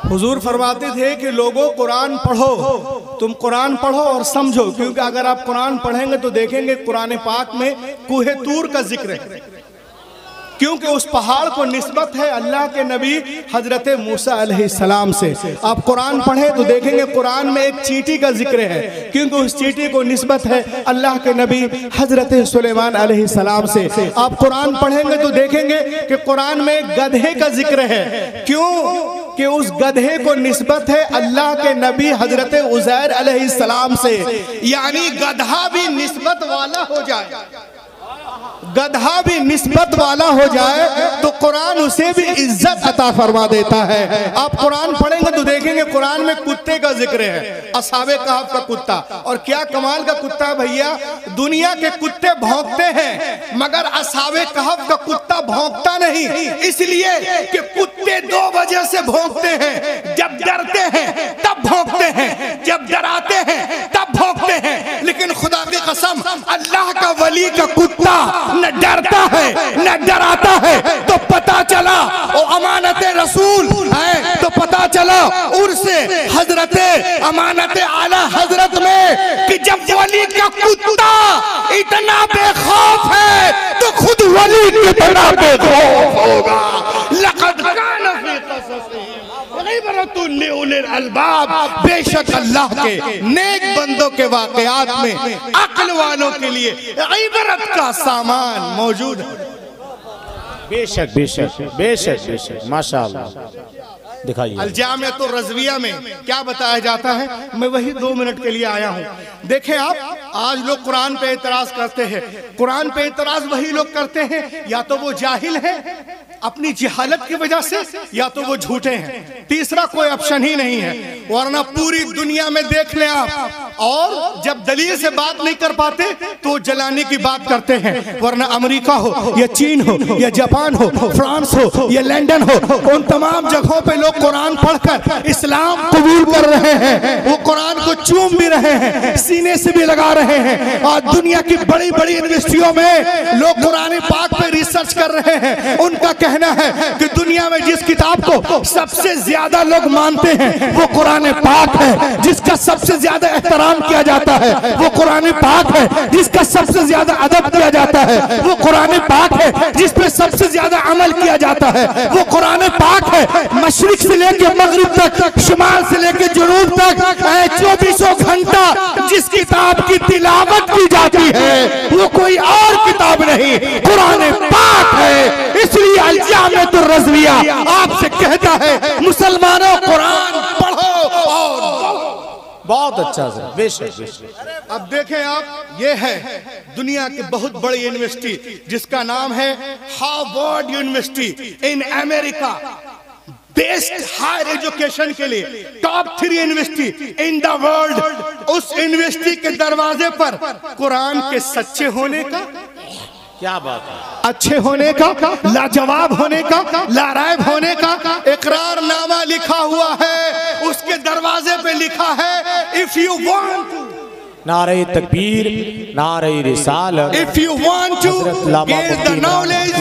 हुजूर फरमाते थे कि लोगों कुरान पढ़ो, तुम कुरान पढ़ो और समझो, क्योंकि अगर आप कुरान पढ़ेंगे तो देखेंगे कुरान पाक में कूहे तूर का जिक्र है, क्योंकि उस पहाड़ को निस्बत है अल्लाह के नबी हजरत मूसा अलैहिस्सलाम से। आप कुरान पढ़ें तो देखेंगे कुरान में एक चींटी का जिक्र है, क्योंकि उस चींटी को निस्बत है अल्लाह के नबी हजरत सुलेमान अलैहिस्सलाम से। आप कुरान पढ़ेंगे तो देखेंगे कि कुरान में एक गधे का जिक्र है, क्यों कि उस गधे को निस्बत है अल्लाह के नबी हजरत उज़ैर अलैहिस्सलाम से। यानी गधा भी निस्बत वाला हो जाए, गधा भी निस्बत वाला हो जाए तो कुरान उसे भी इज्जत अता फरमा देता है। आप कुरान पढ़ेंगे तो देखेंगे कुरान में कुत्ते का जिक्र है, असहाबे कहफ का कुत्ता। और क्या कमाल का कुत्ता है भैया, दुनिया के कुत्ते भौंकते हैं मगर असहाबे कहफ का कुत्ता भौंकता नहीं, इसलिए कि कुत्ते दो वजह से भौंकते हैं, जब डरते हैं तब भौंकते हैं, जब डराते हैं तब भौंकते हैं। लेकिन खुदा की कसम अल्लाह का वली का कुत्ता न डरता है न डराता है, तो पता चला वो अमानत रसूल है, तो पता चला उर्से हजरत अमानत आला हजरत में कि जब वली का कुत्ता इतना बेखौफ है तो खुद वली कितना बेखौफ होगा। लक़द कान फी क़ससिहिम इबरतुल लिउलिल अलबाब, बेशक अल्लाह के नेक बंदों के वाक़यात में अक्ल वालों के लिए इबरत का सामान मौजूद है। बेशक बेशक बेशक बेशक माशाअल्लाह। दिखाइए अल-जामिअतुर रज़विया में क्या बताया जाता है, मैं वही 2 मिनट के लिए आया हूँ। देखें आप, आज लोग कुरान पे एतराज करते हैं, कुरान पे एतराज वही लोग करते हैं या तो वो जाहिल है अपनी जहालत की वजह से, या तो वो झूठे हैं, तीसरा कोई ऑप्शन ही नहीं है। वरना पूरी दुनिया में देख लें आप, और जब दलील से बात नहीं कर पाते तो जलाने की बात करते हैं। वरना अमेरिका हो या चीन हो या जापान हो, फ्रांस हो या लंदन हो, उन तमाम जगहों पे लोग कुरान पढ़कर इस्लाम कबूल कर रहे हैं, वो कुरान को चूम भी रहे हैं, सीने से भी लगा रहे हैं। और दुनिया की बड़ी बड़ी यूनिवर्सिटियों में लोग कुरान पाक पे रिसर्च कर रहे हैं। उनका कहना है कि दुनिया में जिस किताब को सबसे ज्यादा लोग मानते हैं वो कुरान पाक है, जिसका सबसे ज्यादा एहतराम किया जाता है वो कुरान पाक है, जिसका सबसे ज्यादा अदब किया जाता है वो कुरान पाक है, जिस पे सबसे ज्यादा अमल किया जाता है वो कुरान पाक है। मशरिक से लेकर मगरिब तक, शुमाल से लेकर जुनूब तक 24 घंटा जिस किताब की तिलावत की जाती है वो कोई और किताब नहीं, कुरान पाक है। इसलिए अल-जामिअतुर रज़विया आपसे कहता है मुसलमानों कुरान पढ़ो। और बहुत अच्छा सर, बेशक बेशक। अब देखें आप, ये है दुनिया की बहुत बड़ी यूनिवर्सिटी जिसका नाम है Harvard university in America, best higher education के लिए top 3 university in the world. उस यूनिवर्सिटी के दरवाजे पर कुरान के सच्चे होने का, क्या बात है, अच्छे होने का, लाजवाब होने का, लारायब होने का इकरारनामा लिखा हुआ है। उसके दरवाजे पे लिखा है इफ यू वांट टू, नारे तकबीर, नारे रिसालत, if you want to gain the knowledge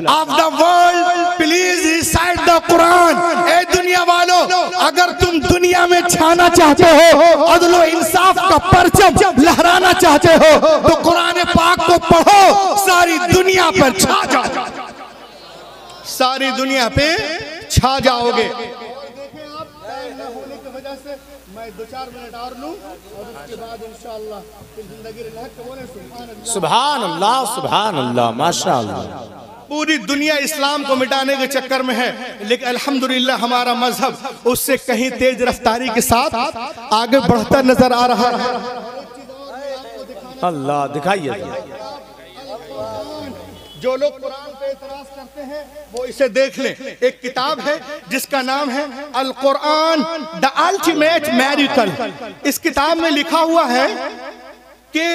of the world please recite the Quran. ए दुनिया वालों, अगर तुम दुनिया में छाना चाहते हो, अदलो इंसाफ का परचम लहराना चाहते हो, तो कुरान पाक को पढ़ो, सारी दुनिया पर छा जाओ, सारी दुनिया पे छा जाओगे। मैं 2-4 मिनट और लूं और उसके बाद इंशाअल्लाह जिंदगी सुभान अल्लाह सुभान अल्लाह माशाअल्लाह। पूरी दुनिया इस्लाम को मिटाने के चक्कर में है, लेकिन अल्हम्दुलिल्लाह हमारा मजहब उससे कहीं तेज रफ्तारी के साथ आगे बढ़ता नजर आ रहा है। अल्लाह दिखाइए। जो लोग कुरान पे इतराज करते हैं वो इसे देख लें। एक किताब है जिसका नाम है अल कुरान द अल्टीमेट मेरिकल। इस किताब में लिखा हुआ है कि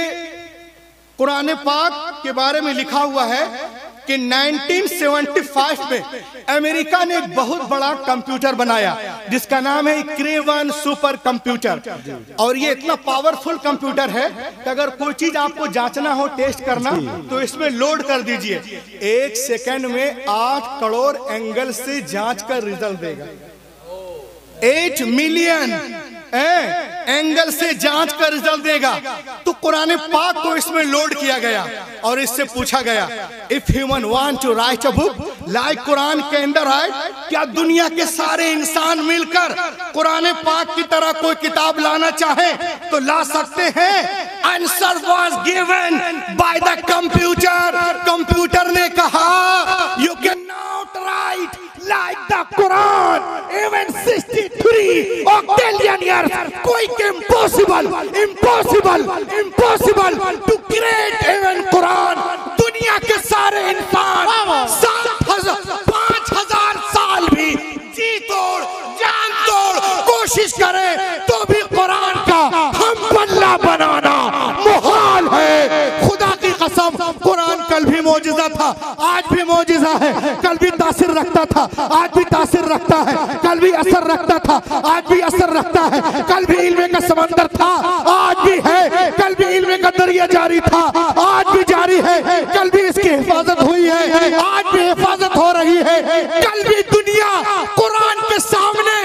कुरान पाक के बारे में लिखा हुआ है कि 1975 में अमेरिका ने एक बहुत बड़ा कंप्यूटर बनाया जिसका नाम है क्रेवन सुपर कंप्यूटर। और ये इतना पावरफुल कंप्यूटर है कि अगर कोई चीज आपको जांचना हो, टेस्ट करना, तो इसमें लोड कर दीजिए, 1 सेकंड में 8 करोड़ एंगल से जांच कर रिजल्ट देगा। 8 मिलियन एंगल से जांच कर रिजल्ट देगा। तो कुरान पाक को इसमें लोड किया गया और इससे पूछा गया, if human want to write a book like Quran के अंदर राइट, क्या दुनिया के सारे इंसान मिलकर कुरान पाक की तरह कोई किताब लाना चाहे तो ला सकते हैं? Answer was given by the computer. Computer ने कहा, you can not right like the Quran, even 63 octillion years, quite impossible to create even Quran। दुनिया के सारे इंसान 5,000 साल भी जी तोड़ जान तोड़ कोशिश करें तो भी कुरान का हम पल्ला बनाना मुहाल है। खुदा की कसम, कुरान कल भी मौजिज़ा था, आज भी मौजिज़ा है। कल भी तासीर रखता था, आज भी तासीर रखता है। कल भी असर रखता था, आज भी असर रखता है। कल भी इल्म का समंदर था, आज भी है। कल भी इल्म का दरिया जारी था, आज भी जारी है। कल भी इसकी हिफाजत हुई है, आज भी हिफाजत हो रही है। कल भी दुनिया कुरान के सामने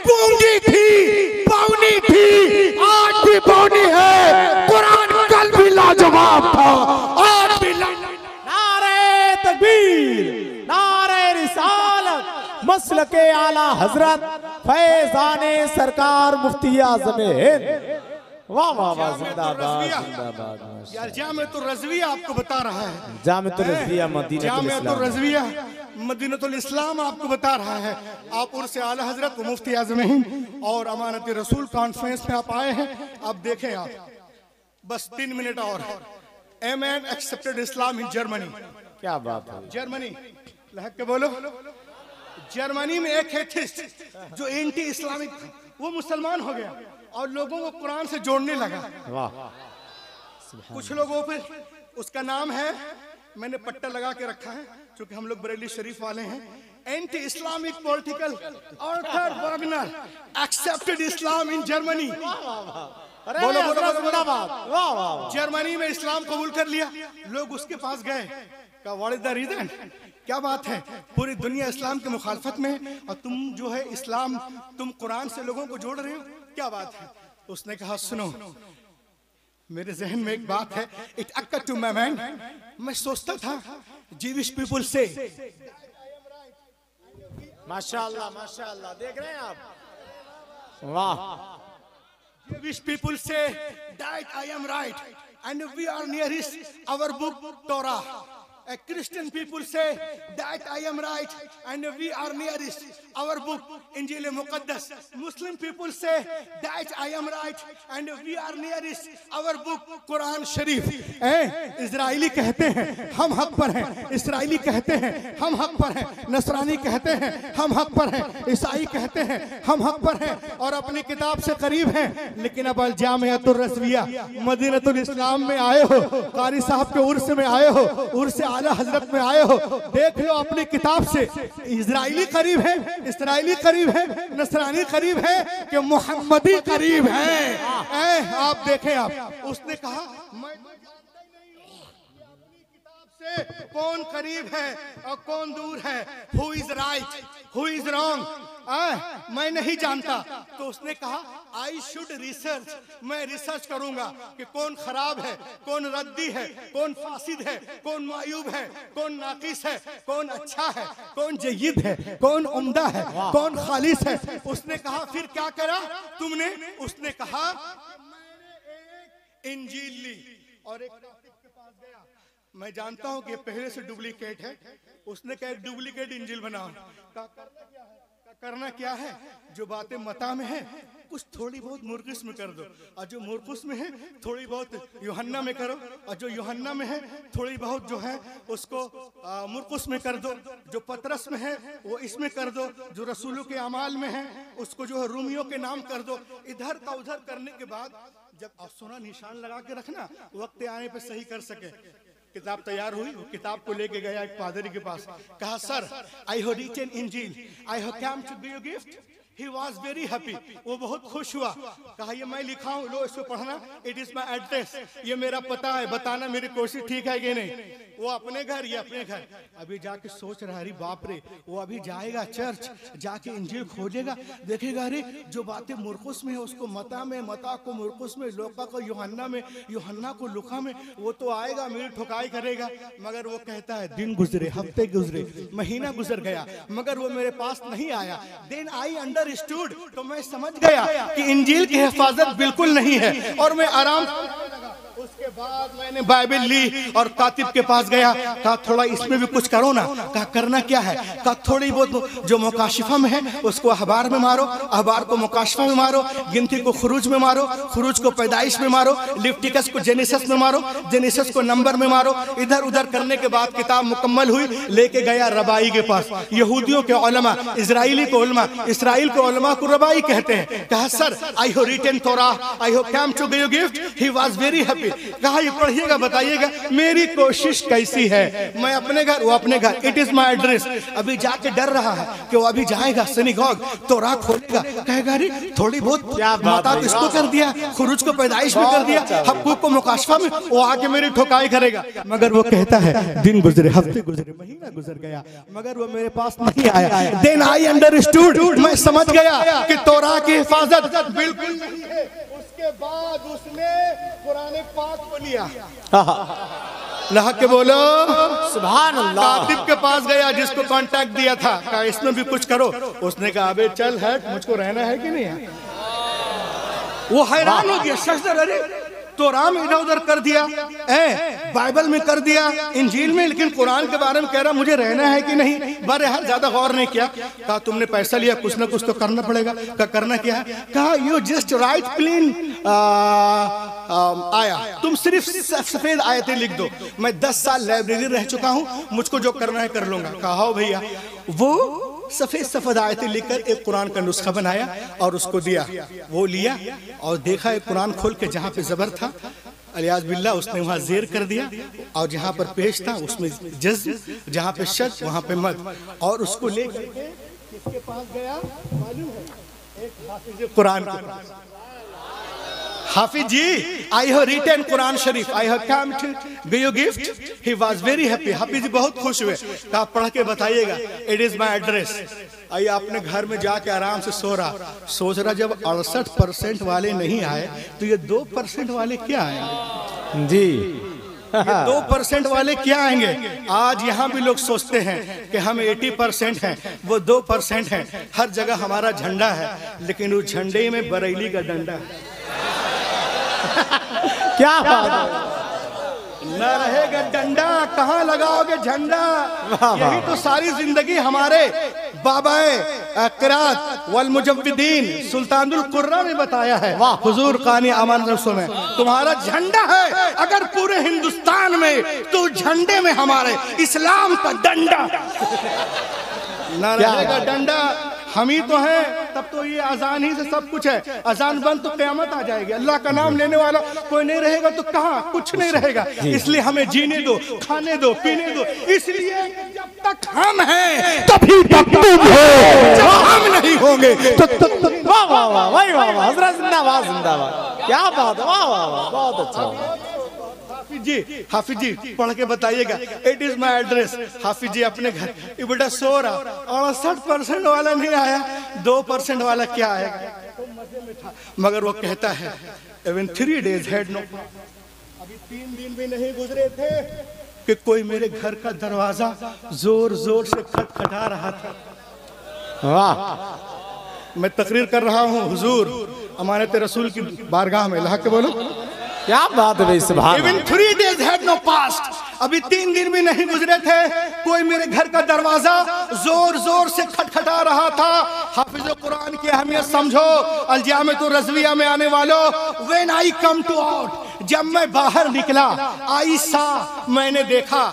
गूंगी थी, बौनी थी, आज भी बौनी है। कुरान कल भी लाजवाब था, आज भी नारे तकबीर, नारे रिसालत, मसलके आला हजरत फैजाने सरकार मुफ्ती आज़म हिंद। वाह वाह वाह, जिंदाबाद जिंदाबाद। यार जामिअतुर रज़विया आपको बता रहा है, जामिअतुर रज़विया जामिअतुर रज़विया मदीनतुल इस्लाम आपको बता रहा है। आप उर्स आला हजरत मुफ्ती आज़म हिंद और अमानत रसूल कॉन्फ्रेंस में आप आए हैं। अब देखें आप, बस 3 मिनट और। एमएन एक्सेप्टेड इस्लाम इन जर्मनी। क्या बात है, जर्मनी लहक के बोलो। जर्मनी में एक एथिस्ट जो एंटी इस्लामिक था, वो मुसलमान हो गया और लोगों को कुरान से जोड़ने लगा। वाह। कुछ लोगों पे उसका नाम है, मैंने पट्टा लगा के रखा है क्योंकि हम लोग बरेली शरीफ वाले हैं, anti Islamic political Arthur Wagner accepted Islam in Germany. बोलो बोलो बोलो। वाह वाह। जर्मनी में इस्लाम कबूल कर लिया, लोग उसके पास गए, क्या व्हाट इज द रीजन, क्या बात है, पूरी दुनिया इस्लाम की मुखालफत में है और तुम जो है इस्लाम, तुम कुरान से लोगों को जोड़ रहे हो, क्या बात है? उसने कहा, सुनो, मेरे जहन में एक बात है, it occur to my mind. मैं सोचता था जीविश पीपल से, माशाअल्लाह माशाअल्लाह, देख रहे हैं आप, वाह। Jewish people say that I am right and we are nearest our book Torah. Christian people say that I am right and we are nearest our book Injil Muqaddas. Muslim people say that I am right and we are nearest our book Quran Sharif. Israeli कहते हैं हम हक पर हैं, Israeli कहते हैं हम हक पर हैं, नसरानी कहते हैं हम हक पर हैं, ईसाई कहते हैं हम हक पर हैं और अपनी किताब से करीब हैं। लेकिन अब जामिअतुर रज़विया मदीनतुल इस्लाम में आए हो, कारी साहब के उर्स में आए हो, उर्स आला हजरत में आए हो, देख लो अपनी किताब से इजराइली करीब है, इसराइली करीब है, नसरानी करीब है कि मोहम्मदी करीब है। आप देखें आप, उसने कहा मैं जानता ही नहीं अपनी किताब से कौन करीब है और कौन दूर है, who is right who is wrong, मैं नहीं जानता। तो उसने कहा आई शुड रिसर्च, मैं रिसर्च करूंगा कि कौन खराब है, कौन रद्दी है, कौन फासिद है, कौन मायूब है, कौन नाकिस है, कौन अच्छा है, कौन जय्यद है, कौन उम्दा है, कौन खालिस है। उसने कहा फिर क्या करा तुमने? उसने कहा मैंने एक इंजील ली और एक कातिब के पास गया, मैं जानता हूं कि ये पहले से डुप्लीकेट है। उसने कहा एक डुप्लीकेट इंजील बनाओ। करना क्या है, जो बातें मता में है कुछ थोड़ी बहुत मुर्कुस में कर दो, और जो मुर्कुस में है थोड़ी बहुत यूहन्ना में करो, और जो यूहन्ना में है थोड़ी बहुत जो है उसको मुर्कुस में कर दो, जो पतरस में है वो इसमें कर दो, जो रसूलों के अमाल में है उसको जो है रूमियों के नाम कर दो। इधर का उधर करने के बाद जब अफसोना निशान लगा के रखना, वक्त आने पे सही कर सके। किताब तैयार हुई, वो किताब को लेके गया एक पादरी के पास, कहा sir I have written Injil, I have come to give you gift, He was very happy. वो बहुत खुश हुआ। कहा ये मैं लिखा हूँ, लो इसको पढ़ना। It is my address. ये मेरा पता है, बताना मेरी कोशिश ठीक है कि नहीं। वो अपने घर, ये अपने घर। अभी जाके सोच रहा, अरे बाप रे, वो अभी जाएगा चर्च, जाके इंजील खोजेगा, देखेगा अरे जो बातें मुरकुस में है उसको मता में, मता को मुरकुस में, लूका को यूहन्ना में, यूहन्ना को लूका में, वो तो आएगा मेरी ठुकाई करेगा। मगर वो कहता है दिन गुजरे, हफ्ते गुजरे, महीना गुजर गया, मगर वो मेरे पास नहीं आया। देन आई अंडरस्टूड, तो मैं समझ गया कि इंजील की हिफाजत बिल्कुल नहीं है और मैं आराम। उसके बाद मैंने बाइबल ली और कातिब के पास गया, कहा थोड़ा इसमें भी कुछ करो ना। कहा करना क्या है? कहा थोड़ी बहुत जो मुकाशिफा में है उसको अखबार में मारो, अखबार को मुकाशिफा में मारो, गिनती को खुरूज में मारो, खुरूज को पैदाइश में मारो, लिफ्टिकस को जेनेसिस में मारो, जेनेसिस को नंबर में मारो। इधर उधर करने के बाद किताब मुकम्मल हुई। लेके गया रबाई के पास, यहूदियों के उलमा, इजराइली को उलमा, इसराइल के उलमा को रबाई कहते हैं। कहा सर आई हो written Torah, I have come to give you gift. He was very happy. कहा ये पढ़िएगा, बताइएगा मेरी कोशिश कैसी है। मैं अपने घर, वो अपने घर। It is my address. अभी जाके डर रहा है कि वो अभी जाएगा सिनेगॉग, तोरा खोलेगा, कहेगा अरे थोड़ी बहुत मता तो इसको कर दिया, खुरूज को पैदाइश में कर दिया, हक़ूक़ को मुकाशफा में, वो आके मेरी ठोकाई करेगा। मगर वो कहता है दिन गुजरे, हफ्ते गुजरे, महीना गुजर गया, मगर वो मेरे पास नहीं आया। देन आई अंडरस्टूड, मैं समझ गया कि तोरा की हिफाजत बिल्कुल नहीं है। उसके बाद उसने कुरान पाक को लिया। लहा के बोलो सुभान अल्लाह। कातिब के पास गया जिसको कांटेक्ट दिया था, कहा इसमें भी कुछ करो। उसने कहा अबे चल हट, मुझको रहना है कि नहीं है। वो हैरान हो गया, सजदर अरे तो राम इधर उधर कर दिया, बाइबल में कर दिया, इंजील में, लेकिन कुरान के बारे में कह रहा मुझे रहना है कि नहीं। बहरहाल ज्यादा गौर नहीं किया। कहा तुमने पैसा लिया, कुछ ना कुछ तो करना पड़ेगा। कहा करना क्या है? कहा यू जस्ट राइट प्लेन आया, तुम सिर्फ सफेद आयतें लिख दो। मैं 10 साल लाइब्रेरी रह चुका हूँ, मुझको जो करना है कर लूंगा। कहा हो भैया। वो सफेद आयतें लिखकर एक कुरान का नुस्खा बनाया और उसको दिया। वो लिया और देखा एक कुरान खोल के जहाँ पे जबर था अलियाज बिल्ला उसने वहाँ जेर कर दिया, और जहाँ पर पेश था उसमें जज्म, जहाँ पे शद वहाँ पे मद, और उसको लेकर किसके पास गया मालूम है? एक हाफिज कुरान के पास। हाफिज जी, I have written Quran Sharif, I have come to give you gift. He was very happy. हाफिज जी बहुत खुश हुए। कहा पढ़ के बताइएगा, इट इज माय एड्रेस। आइए अपने घर में जाके आराम से सो रहा, सोच रहा जब 68% वाले नहीं आए तो ये 2% वाले क्या आएंगे जी। 2% वाले क्या आएंगे? आज यहाँ भी लोग सोचते हैं कि हम 80% हैं, वो 2% हैं। हर जगह हमारा झंडा है, लेकिन उस झंडे में बरेली का डंडा है। क्या न रहेगा डंडा, कहाँ लगाओगे झंडा? यही तो सारी जिंदगी हमारे बाबाए क़िरात वल मुजव्विदीन सुल्तानुल कुर्रा ने बताया है। हुजूर कानी अमान रसूल में तुम्हारा झंडा है अगर पूरे हिंदुस्तान में, तो झंडे में हमारे इस्लाम का डंडा न रहेगा। डंडा हम ही तो हैं, तब तो ये अजान ही से सब कुछ है। अजान बंद तो क़यामत आ जाएगी। अल्लाह का नाम लेने वाला कोई नहीं रहेगा तो कहाँ कुछ नहीं रहेगा। इसलिए हमें जीने दो, खाने दो, पीने दो। इसलिए जब तक हम हैं तभी तक तुम हो, जब हम नहीं होंगे तो वाह वाह वाह वाह वाह, हज़रत जिंदाबाद जिंदाबाद। क्या बात, वाह वाह वाह, बहुत अच्छा। हाफिज जी पढ़ के बताइएगा, इट इज माई एड्रेस। हाफिज जी अपने घर, ये बेटा सो रहा, 68% वाला नहीं आया, 2% वाला क्या आएगा? तो मजे में था। मगर वो कहता है इवन 3 days had no, अभी 3 दिन भी नहीं गुजरे थे कि कोई मेरे घर का दरवाजा जोर जोर से खटखटा रहा था। वाह, मैं तकरीर कर रहा हूँ हुजूर अमानत रसूल की बारगाह में। लहा के बोलो क्या बात है भाई, सुभान। Even 3 days had no passed, अभी 3 दिन भी नहीं गुजरे थे, कोई मेरे घर का दरवाजा जोर जोर से खटखटा रहा था। हाफिज कुरान की अहमियत समझो। अल-जामिअतुर रज़विया में आने वालों, When I come to out, जब मैं बाहर निकला, आई सा, मैंने देखा,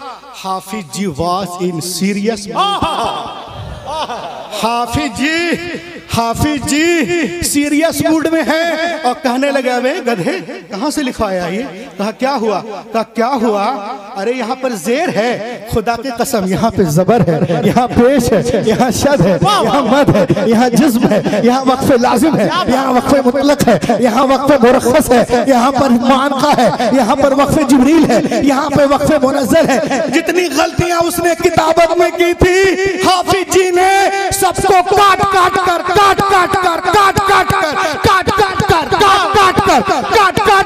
Hafiz ji was in serious। Hafiz ji serious mood में है और कहने लगे वे गधे कहाँ से लिखवाया ये? कहा क्या हुआ? कहा क्या हुआ? अरे यहाँ पर जेर है, खुदा की कसम यहाँ पे जबर है, यहाँ पेश है, यहाँ शद है, यहाँ मद है, यहाँ जिस्म है, यहाँ वक्फ लाजिम है, यहाँ वक्फ मुतलक है, यहाँ वक्फ मुरख्खस है, यहाँ पर मानका है, यहाँ पर वक्फ जिब्रील है, यहाँ पे वक्फ मुनज़्ज़ल है। जितनी गलतियां उसने किताबत में की थी, हाफिज जी ने सबको काट काट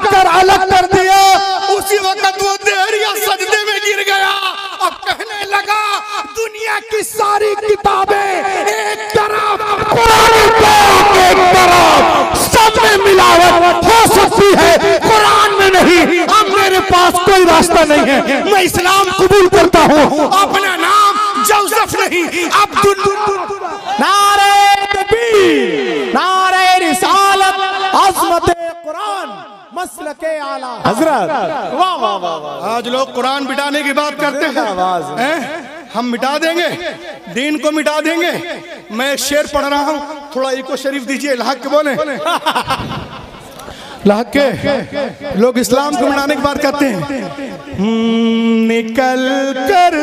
कर अलग कर दिया। उसी वक्त वो देहरिया सजदे में गिर गया और कहने लगा दुनिया की सारी किताबें एक तरफ, कुरान पाक एक तरफ, सब में मिलावट हो सकती है, कुरान में नहीं। अब मेरे पास कोई रास्ता नहीं है, मैं इस्लाम कबूल करता हूँ, अपना नाम जोसेफ नहीं अब्दुल। नारे तकबीर, नारे रिसालत, अज़मत कुरान, मसलके आला हजरत। वाह वाह वाह वाह। आज लोग कुरान मिटाने की बात करते हैं, हम मिटा देंगे, दीन को मिटा देंगे। मैं एक शेर पढ़ रहा हूँ, थोड़ा इको शरीफ दीजिए, लाहक के बोले लाहक के। लोग इस्लाम को मिटाने की बात करते हैं। निकल कर,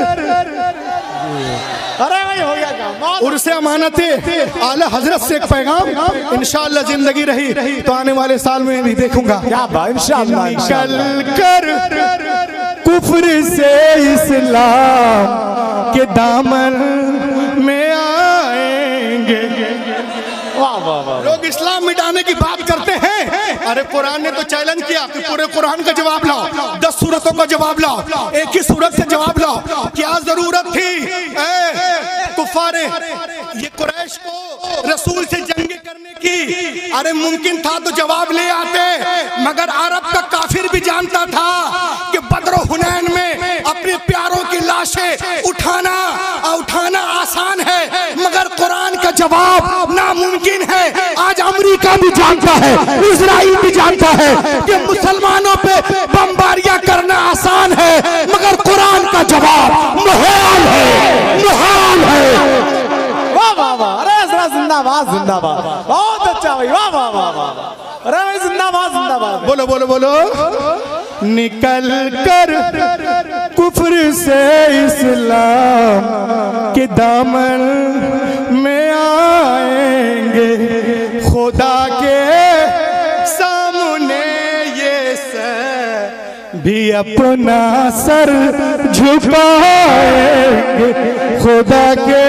अरे भाई हो गया काम। उर्से अमानत आला हजरत से एक पैगाम, इंशाअल्लाह जिंदगी रही तो आने वाले साल में भी देखूंगा। क्या बात, इंशाअल्लाह। निकल कर कुफ्र से इस्लाम के दामन में आएंगे। वाह वाह वाह। लोग इस्लाम मिटाने की बात करते हैं। अरे कुरान ने तो चैलेंज किया कि पूरे कुरान का जवाब लाओ, 10 सूरतों का जवाब लाओ, एक ही सूरत से जवाब लाओ। क्या जरूरत थी कुफारे ये कुरैश को रसूल से जंग करने की? अरे मुमकिन था तो जवाब ले आते, मगर अरब का काफिर भी जानता था कि बद्र हुनैन में अपने प्यारों की लाशें उठाना आसान है, मगर कुरान का जवाब नामुमकिन है। आज अमेरिका भी जानता है, इजराइल भी जानता है कि मुसलमानों पे बमबारियां करना आसान है, मगर कुरान का जवाब मुहाल है, मुहाल है। वाह वाह वाह। अरे हजरत जिंदाबाद जिंदाबाद, बहुत अच्छा भाई, वाह वाह वाह वाह। अरे भाई जिंदाबाद जिंदाबाद। बोलो बोलो बोलो। निकल कर कुफ्र से इस्लाम के दामन में आएंगे, खुदा के सामने ये सर भी अपना सर झुकाएंगे, खुदा के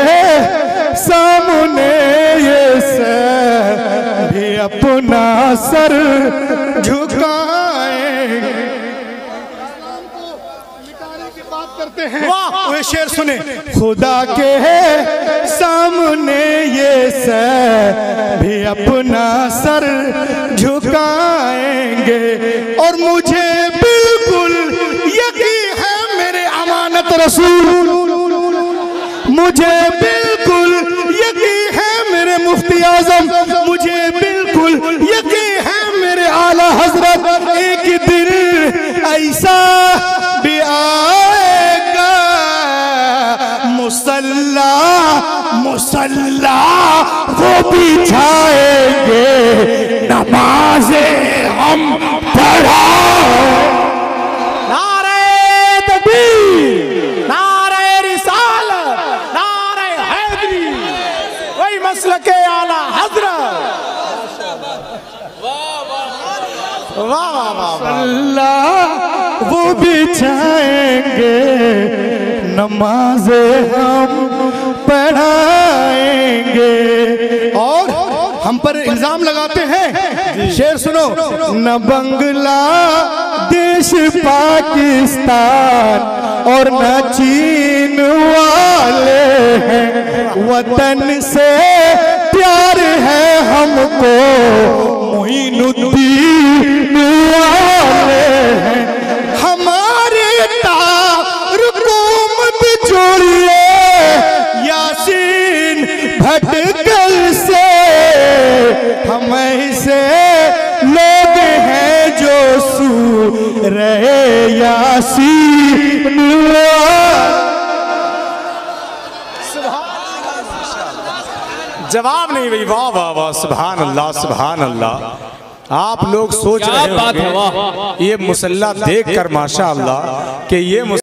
सामने ये सर भी अपना सर झुकाएंगे। करते हैं वो शेर सुने। खुदा के सामने ये सर भी अपना सर झुकाएंगे, और मुझे बिल्कुल यकीन है मेरे अमानत रसूल, मुझे बिल्कुल यकीन है मेरे मुफ्ती आजम, मुझे बिल्कुल यकीन है मेरे आला हजरत, एक दिन ऐसा भी आएगा मुसल्ला मुसल्ला वो बिछाएंगे, नमाज़े हम पढ़ाएं। नारे तकबीर, नारे रिसालत, नारे हैदरी, वही मसलके आला हजरत। वाह वाह वाह। अल्लाह वो बिछाएंगे, नमाज़े हम पढ़ाएंगे। और हम पर इल्जाम लगाते हैं, शेर सुनो। न बांग्लादेश पाकिस्तान और न चीन वाले हैं, वतन से प्यार है हमको मोइनुद्दीन वाले हैं। हमारे तारुकुमत जोड़िए यासीन भटकल से, हम ऐसे लोग हैं जो सू रहे यासीन। जवाब नहीं भाई। वाह वाह वाह, सुभान अल्लाह सुभान अल्लाह। आप लोग सोच रहे होंगे ये मुसल्ला देखकर माशाअल्लाह कि ये